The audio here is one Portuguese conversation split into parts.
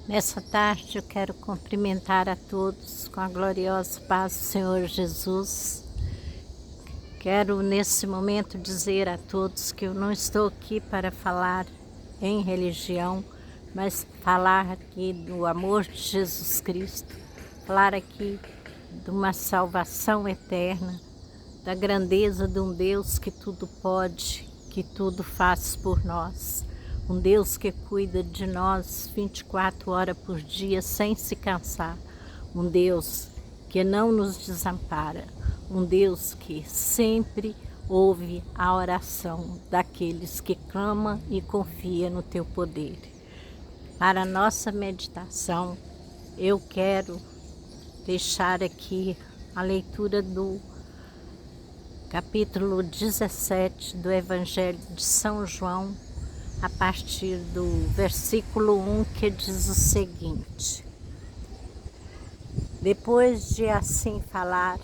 Nessa tarde eu quero cumprimentar a todos com a gloriosa paz do Senhor Jesus. Quero nesse momento dizer a todos que eu não estou aqui para falar em religião, mas falar aqui do amor de Jesus Cristo, falar aqui de uma salvação eterna, da grandeza de um Deus que tudo pode, que tudo faz por nós. Um Deus que cuida de nós 24 horas por dia sem se cansar. Um Deus que não nos desampara. Um Deus que sempre ouve a oração daqueles que clamam e confiam no teu poder. Para a nossa meditação, eu quero deixar aqui a leitura do capítulo 17 do Evangelho de São João, a partir do versículo 1, que diz o seguinte: Depois de assim falar,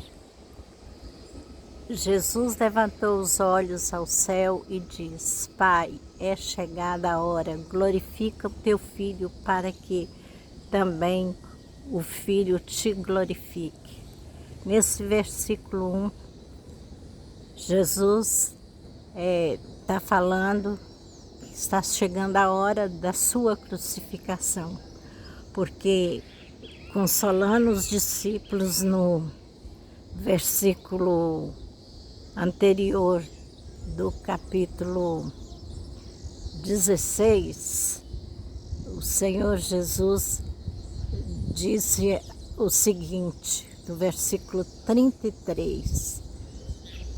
Jesus levantou os olhos ao céu e diz: Pai, é chegada a hora, glorifica o teu Filho, para que também o Filho te glorifique. Nesse versículo 1, Jesus está falando, está chegando a hora da sua crucificação, porque consolando os discípulos no versículo anterior do capítulo 16, o Senhor Jesus disse o seguinte, do versículo 33,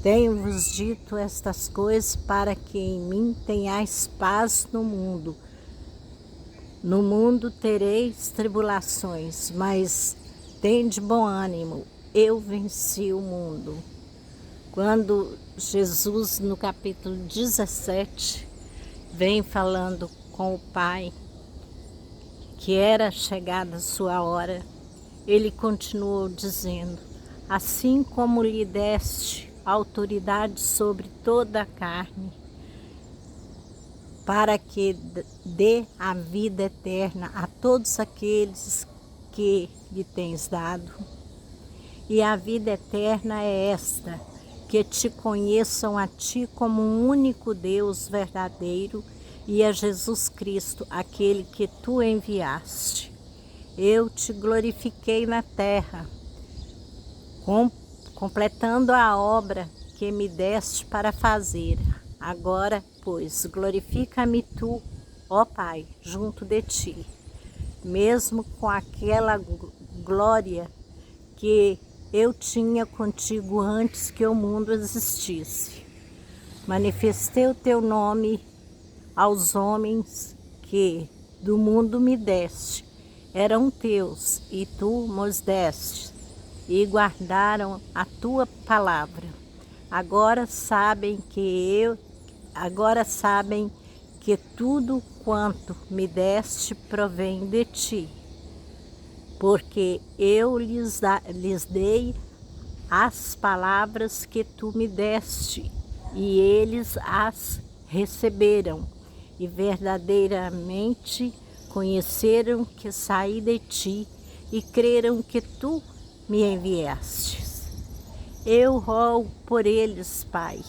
Tenho-vos dito estas coisas para que em mim tenhais paz no mundo. No mundo tereis tribulações, mas tende bom ânimo, eu venci o mundo. Quando Jesus, no capítulo 17, vem falando com o Pai, que era chegada a sua hora, ele continuou dizendo: Assim como lhe deste autoridade sobre toda a carne, para que dê a vida eterna a todos aqueles que lhe tens dado. E a vida eterna é esta, que te conheçam a ti como um único Deus verdadeiro e a Jesus Cristo, aquele que tu enviaste. Eu te glorifiquei na terra, completando a obra que me deste para fazer. Agora, pois, glorifica-me tu, ó Pai, junto de ti, mesmo com aquela glória que eu tinha contigo antes que o mundo existisse. Manifestei o teu nome aos homens que do mundo me deste, eram teus, e tu nos deste, e guardaram a tua palavra. Agora sabem que tudo quanto me deste provém de ti, porque eu lhes dei as palavras que tu me deste, e eles as receberam, e verdadeiramente conheceram que saí de ti, e creram que tu me enviastes. Eu rogo por eles, Pai.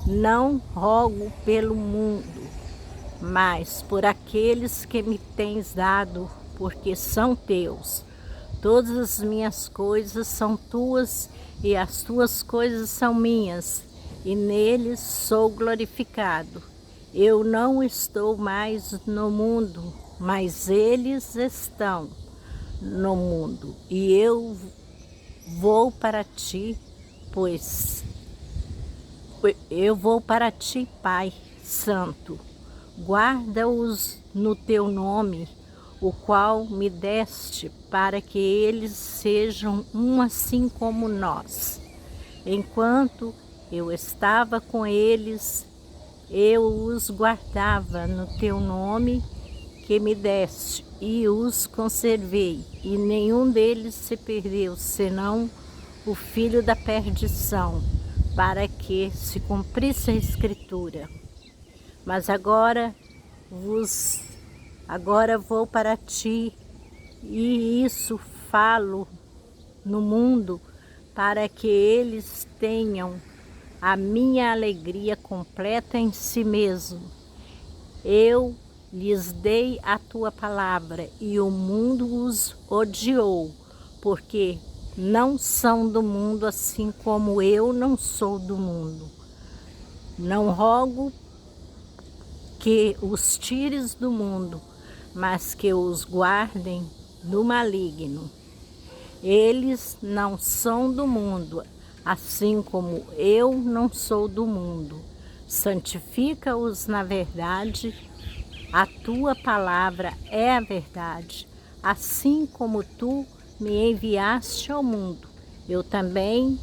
Não rogo pelo mundo, mas por aqueles que me tens dado, porque são teus. Todas as minhas coisas são tuas, e as tuas coisas são minhas, e neles sou glorificado. Eu não estou mais no mundo, mas eles estão no mundo, e eu vou para ti, pois eu vou para ti, Pai Santo. Guarda-os no teu nome, o qual me deste, para que eles sejam um assim como nós. Enquanto eu estava com eles, eu os guardava no teu nome que me deste, e os conservei, e nenhum deles se perdeu, senão o filho da perdição, para que se cumprisse a Escritura. Mas agora vos Agora vou para ti, e isso falo no mundo, para que eles tenham a minha alegria completa em si mesmo. Eu lhes dei a tua palavra, e o mundo os odiou, porque não são do mundo, assim como eu não sou do mundo. Não rogo que os tires do mundo, mas que os guardem do maligno. Eles não são do mundo, assim como eu não sou do mundo. Santifica-os na verdade, a tua palavra é a verdade. Assim como tu me enviaste ao mundo, eu também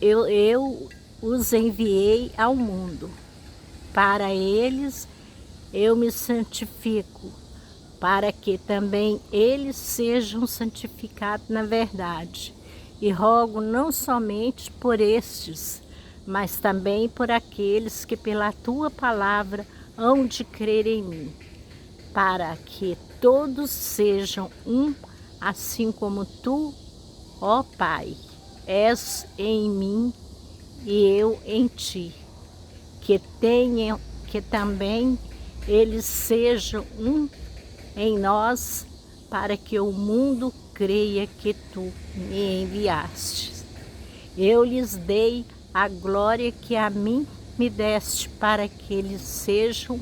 eu os enviei ao mundo. Para eles eu me santifico, para que também eles sejam santificados na verdade. E rogo não somente por estes, mas também por aqueles que pela tua palavra hão de crer em mim, para que todos sejam um, assim como tu, ó Pai, és em mim e eu em ti. Que também eles sejam um em nós, para que o mundo creia que tu me enviaste. Eu lhes dei a glória que a mim me deste, para que eles sejam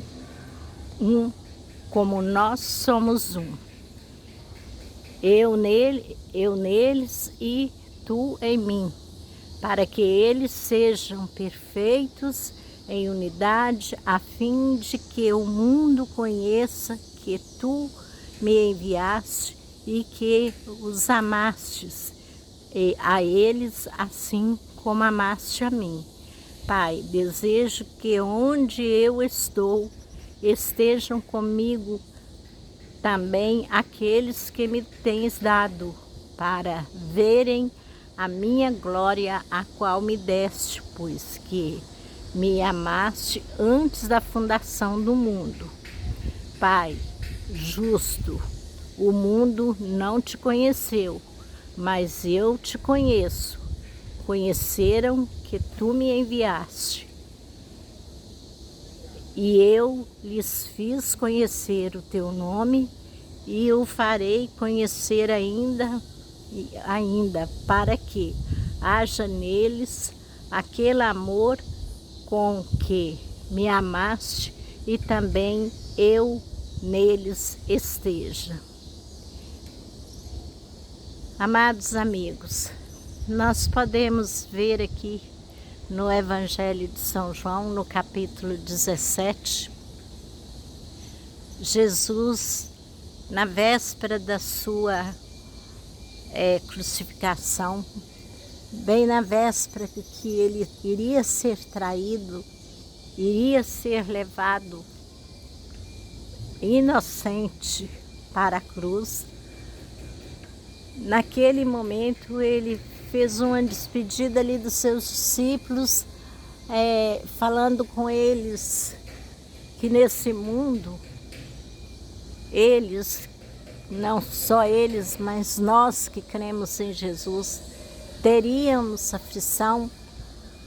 um, como nós somos um. Eu neles e tu em mim, para que eles sejam perfeitos em unidade, a fim de que o mundo conheça que tu me enviaste e que os amastes a eles assim como amaste a mim. Pai, desejo que onde eu estou estejam comigo também aqueles que me tens dado, para verem a minha glória, a qual me deste, pois que me amaste antes da fundação do mundo. Pai justo, o mundo não te conheceu, mas eu te conheço. Conheceram que tu me enviaste. E eu lhes fiz conhecer o teu nome, e o farei conhecer ainda, para que haja neles aquele amor com que me amaste, e também eu neles esteja. Amados amigos, nós podemos ver aqui no Evangelho de São João, no capítulo 17, Jesus, na véspera da sua crucificação, bem na véspera que ele iria ser traído, iria ser levado inocente para a cruz. Naquele momento ele fez uma despedida ali dos seus discípulos, falando com eles que nesse mundo, eles, não só eles, mas nós que cremos em Jesus, teríamos aflição,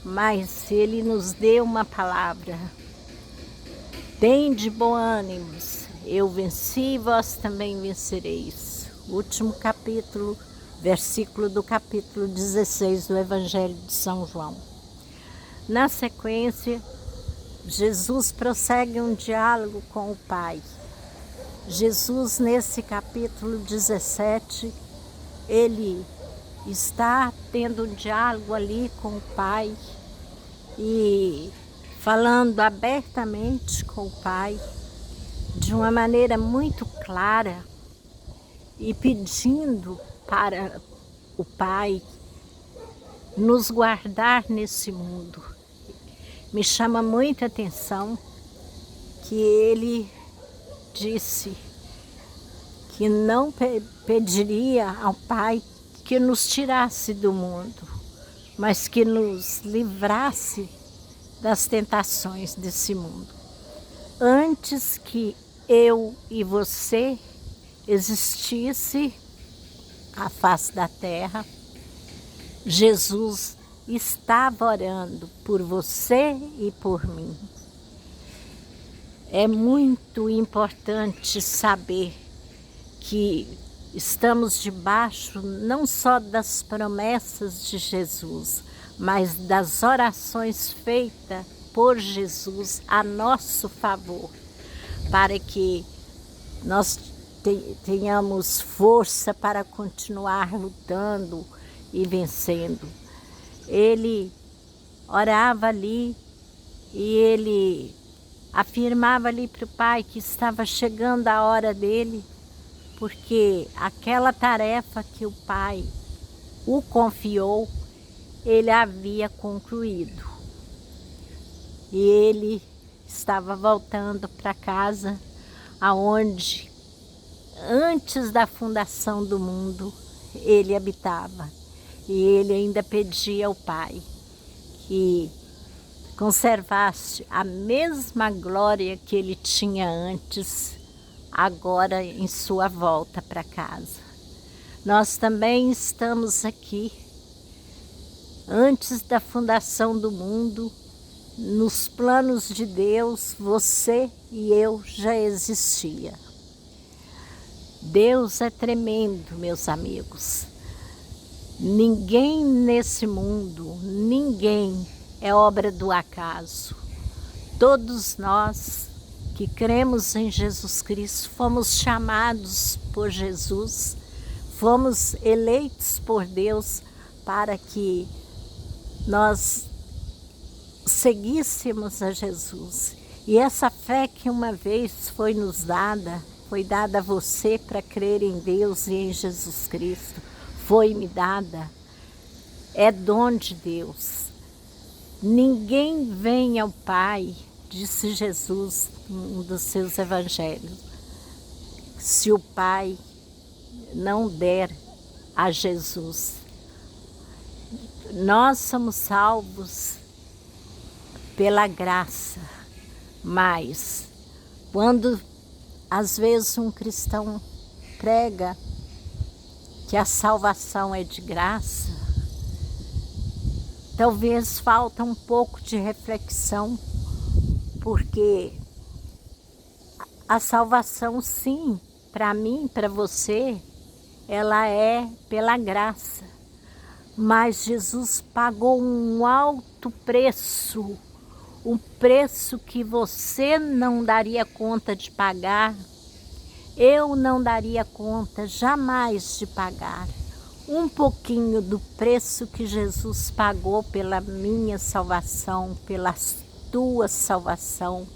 mas ele nos deu uma palavra: tende bom ânimo, eu venci, vós também vencereis. Último capítulo, versículo do capítulo 16 do Evangelho de São João. Na sequência, Jesus prossegue um diálogo com o Pai. Jesus, nesse capítulo 17, ele está tendo um diálogo ali com o Pai e falando abertamente com o Pai, de uma maneira muito clara, e pedindo para o Pai nos guardar nesse mundo. Me chama muita atenção que ele disse que não pediria ao Pai que nos tirasse do mundo, mas que nos livrasse das tentações desse mundo. antes que eu e você existisse a face da terra, Jesus estava orando por você e por mim. É muito importante saber que estamos debaixo não só das promessas de Jesus, mas das orações feitas por Jesus a nosso favor, para que nós tenhamos força para continuar lutando e vencendo. Ele orava ali e ele afirmava ali para o Pai que estava chegando a hora dele, porque aquela tarefa que o Pai o confiou, ele havia concluído. E ele estava voltando para casa, aonde antes da fundação do mundo ele habitava. E ele ainda pedia ao Pai que conservasse a mesma glória que ele tinha antes, agora em sua volta para casa. Nós também estamos aqui, antes da fundação do mundo, nos planos de Deus, você e eu já existia. Deus é tremendo, meus amigos. Ninguém nesse mundo, ninguém é obra do acaso. Todos nós que cremos em Jesus Cristo fomos chamados por Jesus, fomos eleitos por Deus para que nós seguíssemos a Jesus. E essa fé que uma vez foi nos dada, foi dada a você para crer em Deus e em Jesus Cristo, foi-me dada, é dom de Deus. Ninguém vem ao Pai, disse Jesus em um dos seus evangelhos, se o Pai não der a Jesus. Nós somos salvos pela graça, mas quando às vezes um cristão prega que a salvação é de graça, talvez falta um pouco de reflexão, porque a salvação, sim, para mim, para você, ela é pela graça, mas Jesus pagou um alto preço, um preço que você não daria conta de pagar, eu não daria conta jamais de pagar. Um pouquinho do preço que Jesus pagou pela minha salvação, pela tua salvação,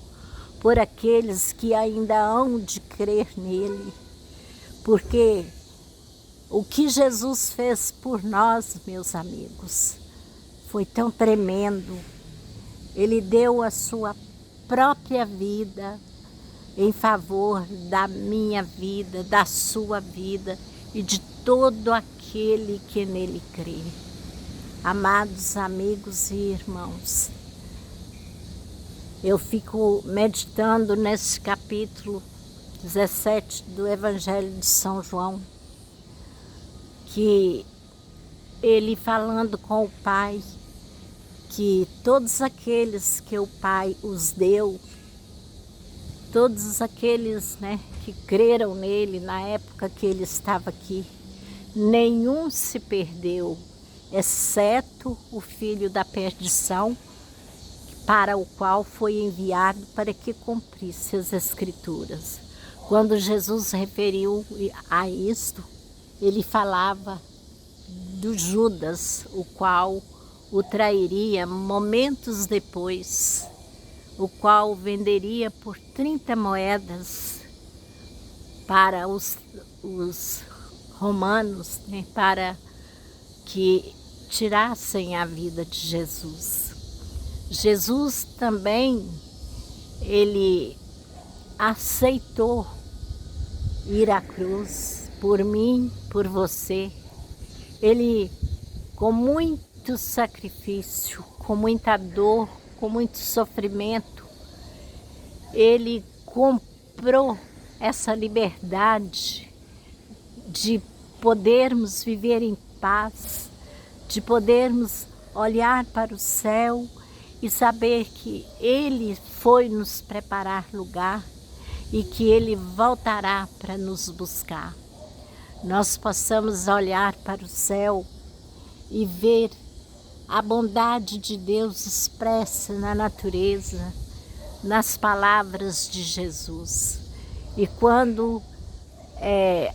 por aqueles que ainda hão de crer nele. Porque o que Jesus fez por nós, meus amigos, foi tão tremendo. Ele deu a sua própria vida em favor da minha vida, da sua vida e de todo aquele que nele crê. Amados amigos e irmãos, eu fico meditando nesse capítulo 17 do Evangelho de São João, que ele falando com o Pai, que todos aqueles que o Pai os deu, todos aqueles, que creram nele na época que ele estava aqui, nenhum se perdeu, exceto o filho da perdição, para o qual foi enviado para que cumprisse as Escrituras. Quando Jesus referiu a isto, ele falava do Judas, o qual o trairia momentos depois, o qual venderia por 30 moedas para os romanos, para que tirassem a vida de Jesus. Jesus também, ele aceitou ir à cruz por mim, por você. Ele, com muito sacrifício, com muita dor, com muito sofrimento, Ele comprou essa liberdade de podermos viver em paz, de podermos olhar para o céu e saber que Ele foi nos preparar lugar e que Ele voltará para nos buscar. Nós possamos olhar para o céu e ver a bondade de Deus expressa na natureza, nas palavras de Jesus. E quando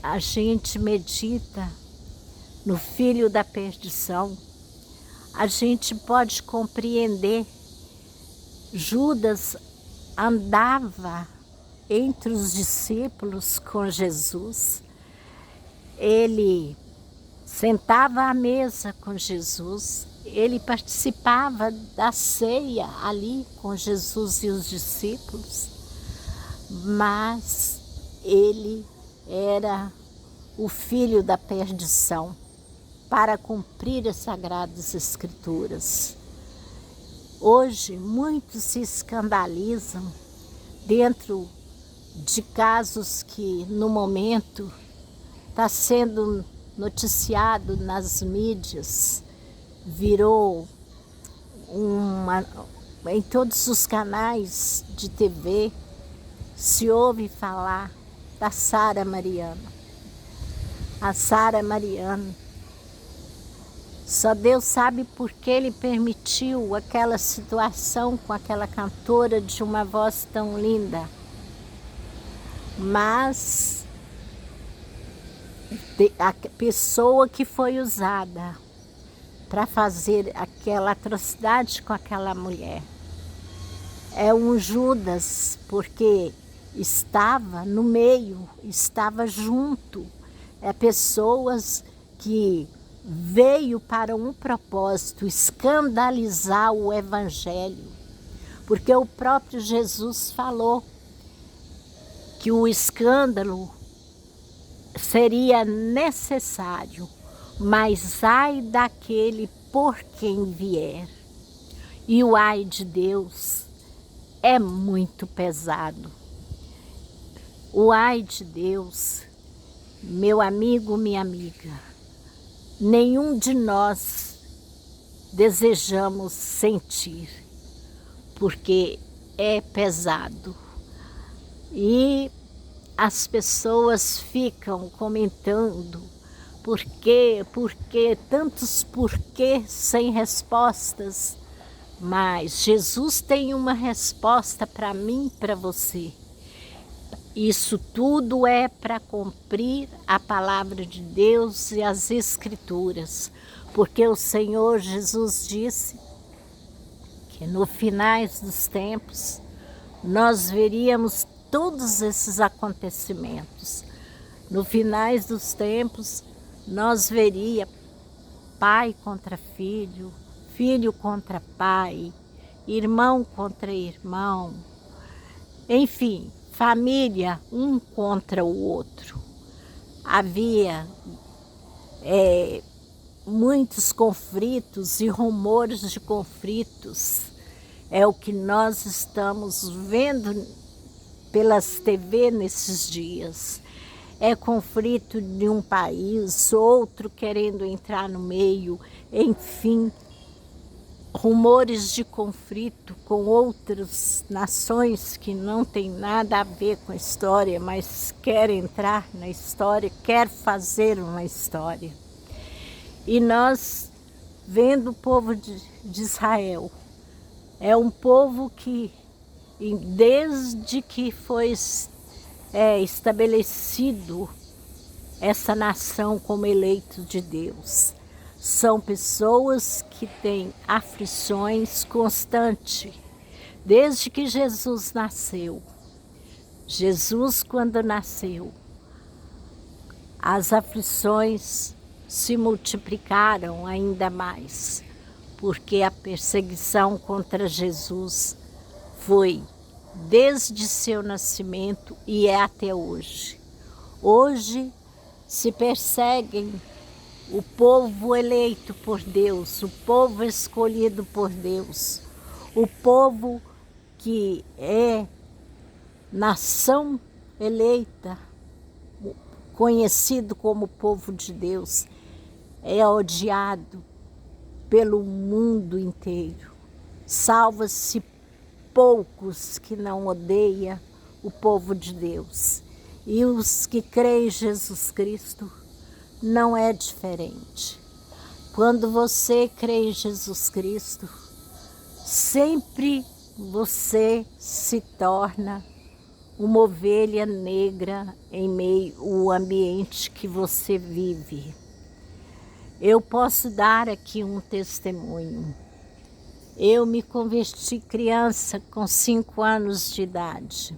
a gente medita no filho da perdição, a gente pode compreender. Judas andava entre os discípulos com Jesus, ele sentava à mesa com Jesus, ele participava da ceia ali com Jesus e os discípulos, mas ele era o filho da perdição para cumprir as Sagradas Escrituras. Hoje, muitos se escandalizam dentro de casos que, no momento, está sendo noticiado nas mídias, virou em todos os canais de TV, se ouve falar da Sara Mariano. A Sara Mariano, só Deus sabe por que Ele permitiu aquela situação com aquela cantora de uma voz tão linda. Mas a pessoa que foi usada para fazer aquela atrocidade com aquela mulher é um Judas, porque estava no meio, estava junto. É pessoas que veio para um propósito, escandalizar o Evangelho, porque o próprio Jesus falou que o escândalo seria necessário, mas ai daquele por quem vier. E o ai de Deus é muito pesado. O ai de Deus, meu amigo, minha amiga, nenhum de nós desejamos sentir, porque é pesado. E as pessoas ficam comentando porque tantos porquê sem respostas, mas Jesus tem uma resposta para mim e para você. Isso tudo é para cumprir a palavra de Deus e as Escrituras, porque o Senhor Jesus disse que no finais dos tempos nós veríamos todos esses acontecimentos. No finais dos tempos nós veríamos pai contra filho, filho contra pai, irmão contra irmão, enfim, família um contra o outro. Havia muitos conflitos e rumores de conflitos. É o que nós estamos vendo pelas TV nesses dias. É conflito de um país, outro querendo entrar no meio, enfim, rumores de conflito com outras nações que não tem nada a ver com a história, mas quer entrar na história, quer fazer uma história. E nós, vendo o povo de Israel, é um povo que, desde que foi estabelecido essa nação como eleito de Deus, são pessoas que têm aflições constantes, desde que Jesus nasceu. Jesus, quando nasceu, as aflições se multiplicaram ainda mais, porque a perseguição contra Jesus foi desde seu nascimento e é até hoje. Hoje se perseguem o povo eleito por Deus, o povo escolhido por Deus, o povo que é nação eleita, conhecido como povo de Deus, é odiado pelo mundo inteiro. Salva-se poucos que não odeiam o povo de Deus. E os que creem em Jesus Cristo não é diferente. Quando você crê em Jesus Cristo, sempre você se torna uma ovelha negra em meio ao ambiente que você vive. Eu posso dar aqui um testemunho. Eu me converti criança com 5 anos de idade.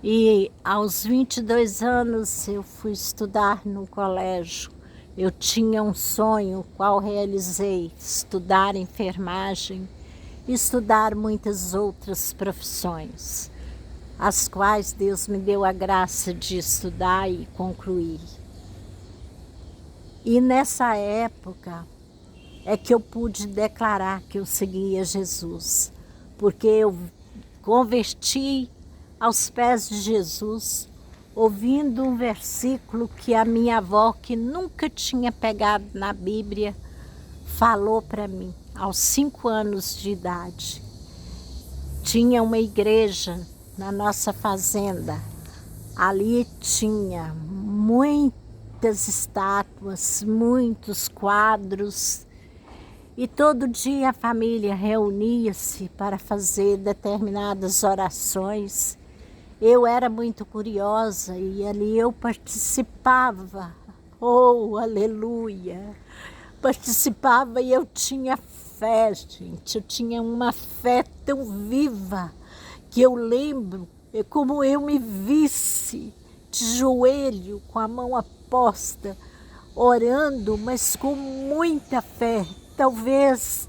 E aos 22 anos eu fui estudar no colégio. Eu tinha um sonho, qual realizei, estudar enfermagem, estudar muitas outras profissões, as quais Deus me deu a graça de estudar e concluir. E nessa época é que eu pude declarar que eu seguia Jesus, porque eu converti aos pés de Jesus, ouvindo um versículo que a minha avó, que nunca tinha pegado na Bíblia, falou para mim, aos 5 anos de idade. Tinha uma igreja na nossa fazenda, ali tinha muitas estátuas, muitos quadros, e todo dia a família reunia-se para fazer determinadas orações. Eu era muito curiosa e ali eu participava. Oh, aleluia! Participava e eu tinha fé, gente. Eu tinha uma fé tão viva que eu lembro como eu me visse de joelho, com a mão aposta, orando, mas com muita fé. Talvez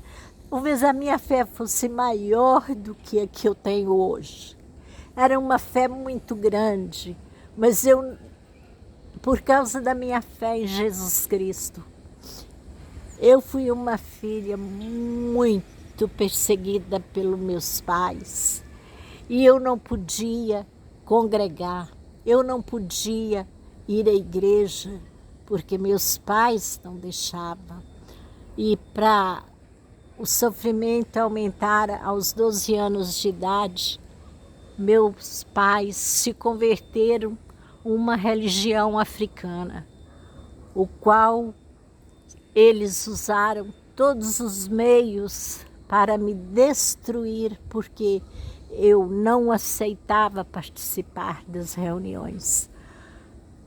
a minha fé fosse maior do que a que eu tenho hoje. Era uma fé muito grande, mas eu, por causa da minha fé em Jesus Cristo, eu fui uma filha muito perseguida pelos meus pais. E eu não podia congregar, eu não podia ir à igreja, porque meus pais não deixavam. E para o sofrimento aumentar aos 12 anos de idade, meus pais se converteram a uma religião africana, o qual eles usaram todos os meios para me destruir, porque eu não aceitava participar das reuniões.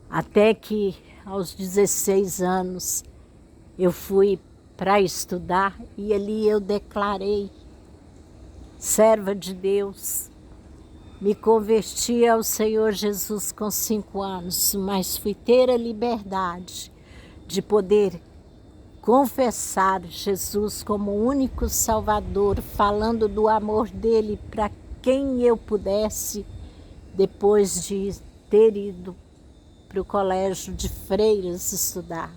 Até que aos 16 anos eu fui para estudar e ali eu declarei, serva de Deus. Me converti ao Senhor Jesus com 5 anos, mas fui ter a liberdade de poder confessar Jesus como o único Salvador, falando do amor dele para quem eu pudesse, depois de ter ido para o colégio de freiras estudar.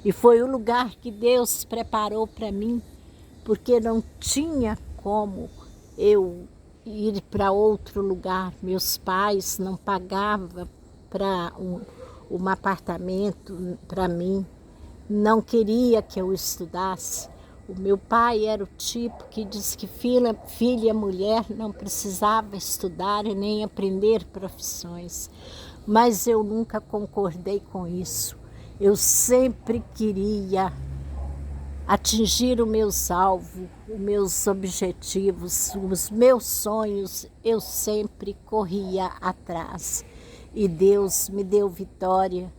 E foi o lugar que Deus preparou para mim, porque não tinha como eu ir para outro lugar. Meus pais não pagavam para um apartamento para mim, não queria que eu estudasse. O meu pai era o tipo que disse que filha mulher não precisava estudar e nem aprender profissões. Mas eu nunca concordei com isso. Eu sempre queria atingir o meu alvo, os meus objetivos, os meus sonhos, eu sempre corria atrás. E Deus me deu vitória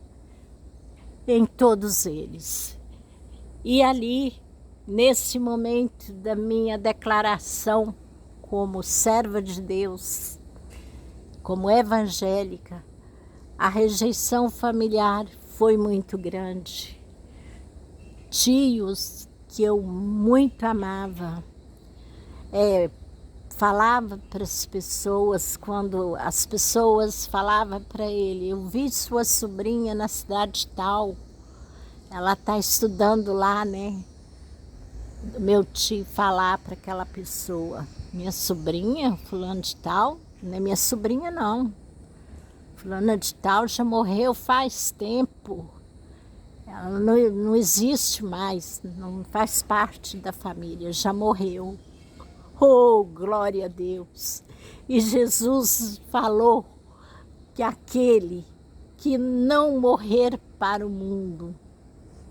em todos eles. E ali, nesse momento da minha declaração como serva de Deus, como evangélica, a rejeição familiar foi muito grande. Tios que eu muito amava, falava para as pessoas, quando as pessoas falavam para ele, eu vi sua sobrinha na cidade tal, ela está estudando lá, né? Meu tio falar para aquela pessoa, minha sobrinha, fulano de tal, não é minha sobrinha não. Fulana de tal já morreu faz tempo. Ela não existe mais, não faz parte da família, já morreu. Oh, glória a Deus! E Jesus falou que aquele que não morrer para o mundo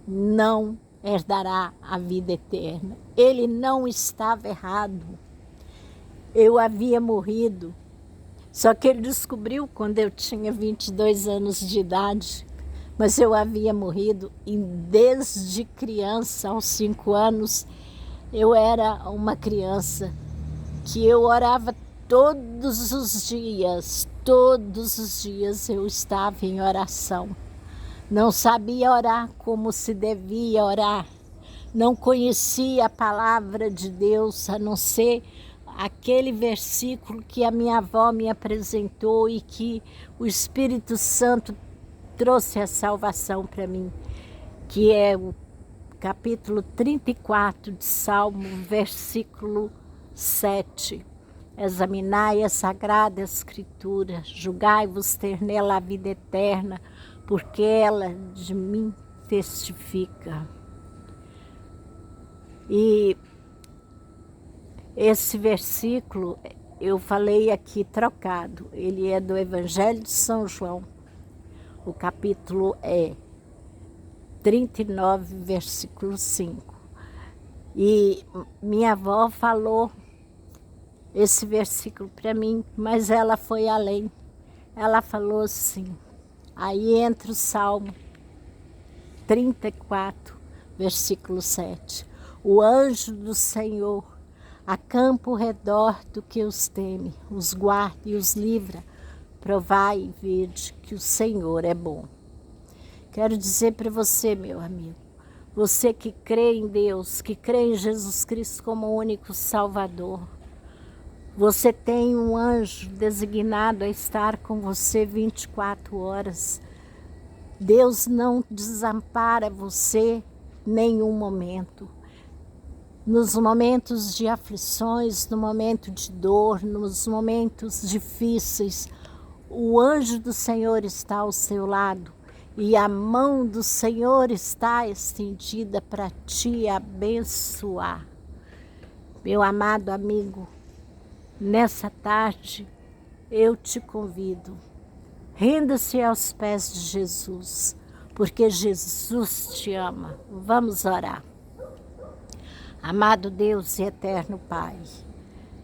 não herdará a vida eterna. Ele não estava errado. Eu havia morrido, só que ele descobriu quando eu tinha 22 anos de idade. Mas eu havia morrido e desde criança, aos 5 anos, eu era uma criança que eu orava todos os dias eu estava em oração. Não sabia orar como se devia orar, não conhecia a palavra de Deus, a não ser aquele versículo que a minha avó me apresentou e que o Espírito Santo trouxe a salvação para mim, que é o capítulo 34 de Salmo, versículo 7. Examinai a Sagrada Escritura, julgai-vos ter nela a vida eterna, porque ela de mim testifica. E esse versículo eu falei aqui trocado, ele é do Evangelho de São João. O capítulo é 39, versículo 5. E minha avó falou esse versículo para mim, mas ela foi além. Ela falou assim, aí entra o Salmo 34, versículo 7. O anjo do Senhor acampa ao redor do que os teme, os guarda e os livra. Provai e vede que o Senhor é bom. Quero dizer para você, meu amigo, você que crê em Deus, que crê em Jesus Cristo como o único Salvador, você tem um anjo designado a estar com você 24 horas. Deus não desampara você em nenhum momento. Nos momentos de aflições, no momento de dor, nos momentos difíceis, o anjo do Senhor está ao seu lado e a mão do Senhor está estendida para te abençoar. Meu amado amigo, nessa tarde eu te convido, renda-se aos pés de Jesus, porque Jesus te ama. Vamos orar. Amado Deus e eterno Pai,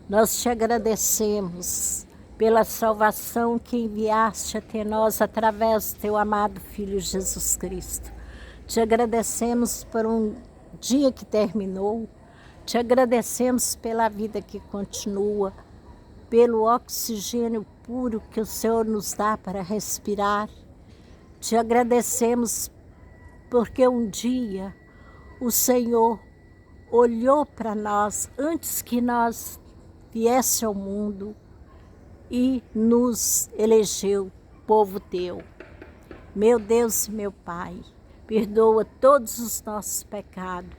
nós te agradecemos pela salvação que enviaste até nós através do teu amado Filho Jesus Cristo. Te agradecemos por um dia que terminou, te agradecemos pela vida que continua, pelo oxigênio puro que o Senhor nos dá para respirar. Te agradecemos porque um dia o Senhor olhou para nós antes que nós viesse ao mundo e nos elegeu povo teu. Meu Deus e meu Pai, perdoa todos os nossos pecados,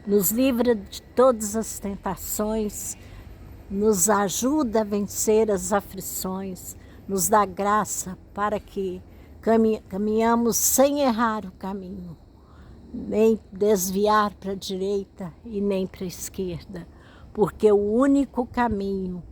nos livra de todas as tentações, nos ajuda a vencer as aflições, nos dá graça para que caminhamos sem errar o caminho, nem desviar para a direita e nem para a esquerda, porque o único caminho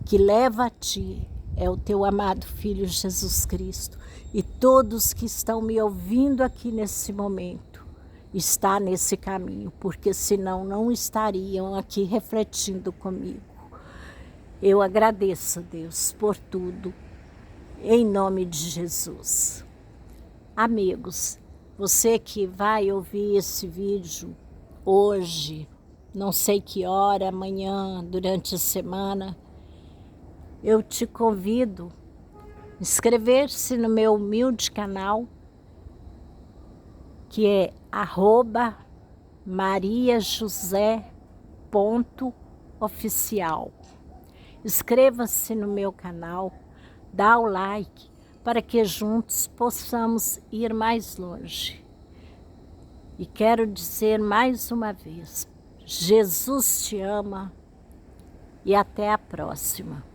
que leva a ti é o teu amado Filho Jesus Cristo. E todos que estão me ouvindo aqui nesse momento está nesse caminho, porque senão não estariam aqui refletindo comigo. Eu agradeço, Deus, por tudo, em nome de Jesus. Amigos, você que vai ouvir esse vídeo hoje, não sei que hora, amanhã, durante a semana, eu te convido a inscrever-se no meu humilde canal, que é @mariajosé.oficial. Inscreva-se no meu canal, dá o like, para que juntos possamos ir mais longe. E quero dizer mais uma vez, Jesus te ama e até a próxima.